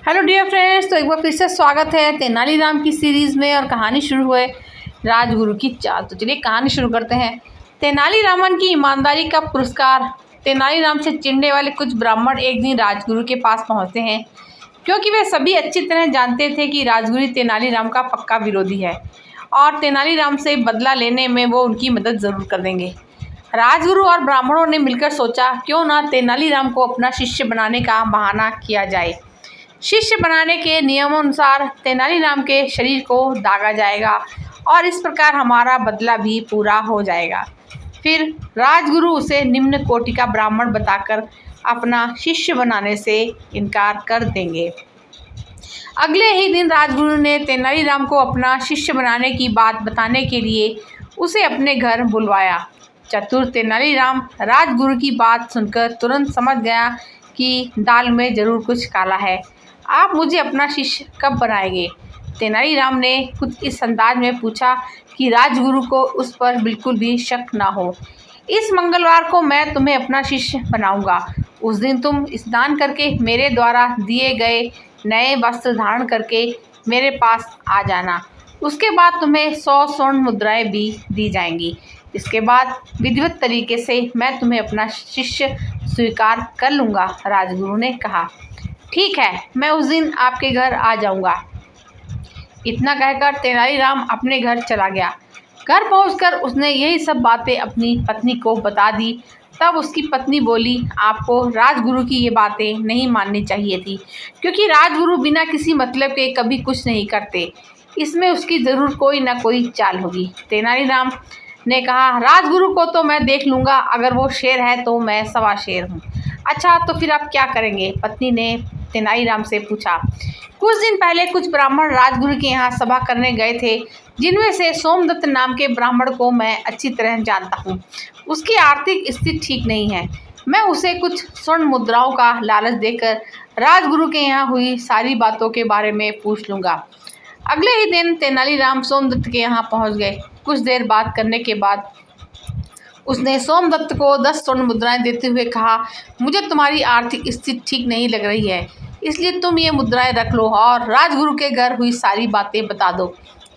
Hello dear friends, तो एक बार फिर से स्वागत है तेनालीराम की सीरीज़ में। और कहानी शुरू हुए राजगुरु की चाल। तो चलिए कहानी शुरू करते हैं। तेनालीरामन की ईमानदारी का पुरस्कार। तेनालीराम से चिढ़ने वाले कुछ ब्राह्मण एक दिन राजगुरु के पास पहुंचते हैं, क्योंकि वे सभी अच्छी तरह जानते थे कि राजगुरु तेनालीराम का पक्का विरोधी है और तेनालीराम से बदला लेने में वो उनकी मदद ज़रूर कर देंगे। राजगुरु और ब्राह्मणों ने मिलकर सोचा, क्यों ना तेनालीराम को अपना शिष्य बनाने का बहाना किया जाए। शिष्य बनाने के नियमानुसार तेनालीराम के शरीर को दागा जाएगा और इस प्रकार हमारा बदला भी पूरा हो जाएगा। फिर राजगुरु उसे निम्न कोटि का ब्राह्मण बताकर अपना शिष्य बनाने से इनकार कर देंगे। अगले ही दिन राजगुरु ने तेनालीराम को अपना शिष्य बनाने की बात बताने के लिए उसे अपने घर बुलवाया। चतुर तेनालीराम राजगुरु की बात सुनकर तुरंत समझ गया कि दाल में जरूर कुछ काला है। आप मुझे अपना शिष्य कब बनाएंगे? तेनालीराम ने कुछ इस अंदाज में पूछा कि राजगुरु को उस पर बिल्कुल भी शक ना हो। इस मंगलवार को मैं तुम्हें अपना शिष्य बनाऊंगा। उस दिन तुम स्नान करके मेरे द्वारा दिए गए नए वस्त्र धारण करके मेरे पास आ जाना। उसके बाद तुम्हें 100 स्वर्ण मुद्राएं भी दी जाएंगी। इसके बाद विधिवत तरीके से मैं तुम्हें अपना शिष्य स्वीकार कर लूँगा। राजगुरु ने कहा, ठीक है, मैं उस दिन आपके घर आ जाऊंगा। इतना कहकर तेनालीराम अपने घर चला गया। घर पहुंचकर उसने यही सब बातें अपनी पत्नी को बता दी। तब उसकी पत्नी बोली, आपको राजगुरु की ये बातें नहीं माननी चाहिए थी, क्योंकि राजगुरु बिना किसी मतलब के कभी कुछ नहीं करते। इसमें उसकी ज़रूर कोई ना कोई चाल होगी। तेनालीराम ने कहा, राजगुरु को तो मैं देख लूँगा, अगर वो शेर है तो मैं सवा शेर हूँ। अच्छा, तो फिर आप क्या करेंगे? पत्नी ने तेनालीराम से पूछा। कुछ दिन पहले कुछ ब्राह्मण राजगुरु के यहाँ सभा करने गए थे, जिनमें से सोमदत्त नाम के ब्राह्मण को मैं अच्छी तरह जानता हूँ। उसकी आर्थिक स्थिति ठीक नहीं है। मैं उसे कुछ स्वर्ण मुद्राओं का लालच देकर राजगुरु के यहाँ हुई सारी बातों के बारे में पूछ लूँगा। अगले ही दिन तेनालीराम सोमदत्त के यहाँ पहुँच गए। कुछ देर बात करने के बाद उसने सोमदत्त को 10 स्वर्ण मुद्राएं देते हुए कहा, मुझे तुम्हारी आर्थिक स्थिति ठीक नहीं लग रही है, इसलिए तुम ये मुद्राएं रख लो और राजगुरु के घर हुई सारी बातें बता दो।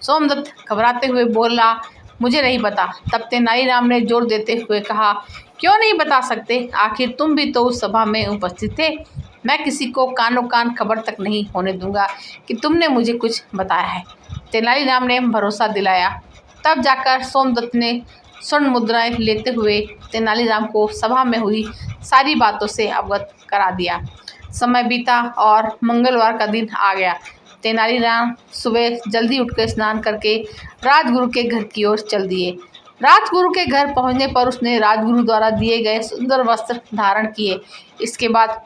सोमदत्त घबराते हुए बोला, मुझे नहीं पता। तब तेनालीराम ने जोर देते हुए कहा, क्यों नहीं बता सकते? आखिर तुम भी तो उस सभा में उपस्थित थे। मैं किसी को कानो कान खबर तक नहीं होने दूंगा कि तुमने मुझे कुछ बताया है। तेनालीराम ने भरोसा दिलाया। तब जाकर सोमदत्त ने स्वर्ण मुद्राएं लेते हुए तेनालीराम को सभा में हुई सारी बातों से अवगत करा दिया। समय बीता और मंगलवार का दिन आ गया। तेनालीराम सुबह जल्दी उठकर स्नान करके राजगुरु के घर की ओर चल दिए। राजगुरु के घर पहुंचने पर उसने राजगुरु द्वारा दिए गए सुंदर वस्त्र धारण किए। इसके बाद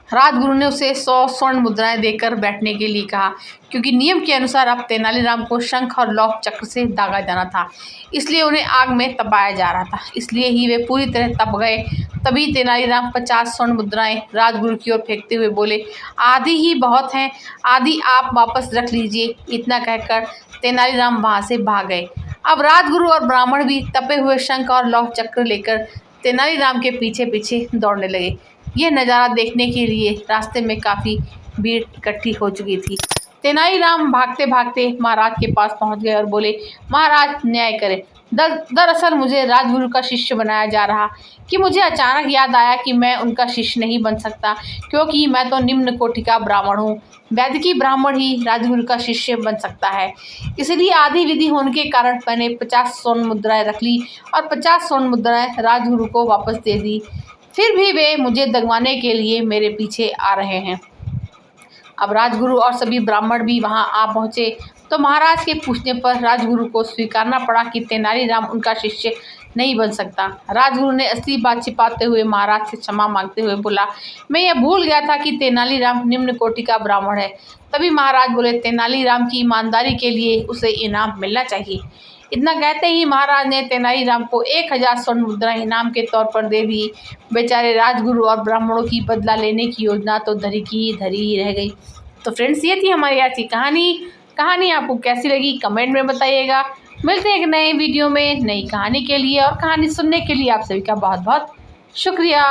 राजगुरु ने उसे 100 स्वर्ण मुद्राएं देकर बैठने के लिए कहा, क्योंकि नियम के अनुसार अब तेनालीराम को शंख और लौह चक्र से दागा जाना था, इसलिए उन्हें आग में तपाया जा रहा था। इसलिए ही वे पूरी तरह तप गए। तभी तेनालीराम 50 स्वर्ण मुद्राएं राजगुरु की ओर फेंकते हुए बोले, आधी ही बहुत हैं, आधी आप वापस रख लीजिए। इतना कहकर तेनालीराम वहाँ से भाग गए। अब राजगुरु और ब्राह्मण भी तपे हुए शंख और लौह चक्र लेकर तेनालीराम के पीछे पीछे दौड़ने लगे। यह नज़ारा देखने के लिए रास्ते में काफ़ी भीड़ इकट्ठी हो चुकी थी। तेनालीराम भागते भागते महाराज के पास पहुंच गए और बोले, महाराज न्याय करें। दरअसल मुझे राजगुरु का शिष्य बनाया जा रहा कि मुझे अचानक याद आया कि मैं उनका शिष्य नहीं बन सकता, क्योंकि मैं तो निम्न कोटि का ब्राह्मण हूँ। वैदिकी ब्राह्मण ही राजगुरु का शिष्य बन सकता है। इसलिए आधी विधि होने के कारण मैंने 50 स्वर्ण मुद्राएं रख ली और 50 स्वर्ण मुद्राएं राजगुरु को वापस दे दी। फिर भी वे मुझे दगवाने के लिए मेरे पीछे आ रहे हैं। अब राजगुरु और सभी ब्राह्मण भी वहां आ पहुंचे, तो महाराज के पूछने पर राजगुरु को स्वीकारना पड़ा कि तेनालीराम उनका शिष्य नहीं बन सकता। राजगुरु ने असली बात छिपाते हुए महाराज से क्षमा मांगते हुए बोला, मैं यह भूल गया था कि तेनालीराम निम्न कोटि का ब्राह्मण है। तभी महाराज बोले, तेनालीराम की ईमानदारी के लिए उसे इनाम मिलना चाहिए। इतना कहते ही महाराज ने तेनालीराम को 1000 स्वर्ण मुद्रा इनाम के तौर पर दे दी। बेचारे राजगुरु और ब्राह्मणों की बदला लेने की योजना तो धरी की धरी ही रह गई। तो फ्रेंड्स, ये थी हमारी आज की कहानी आपको कैसी लगी कमेंट में बताइएगा। मिलते हैं एक नए वीडियो में नई कहानी के लिए, और कहानी सुनने के लिए आप सभी का बहुत बहुत शुक्रिया।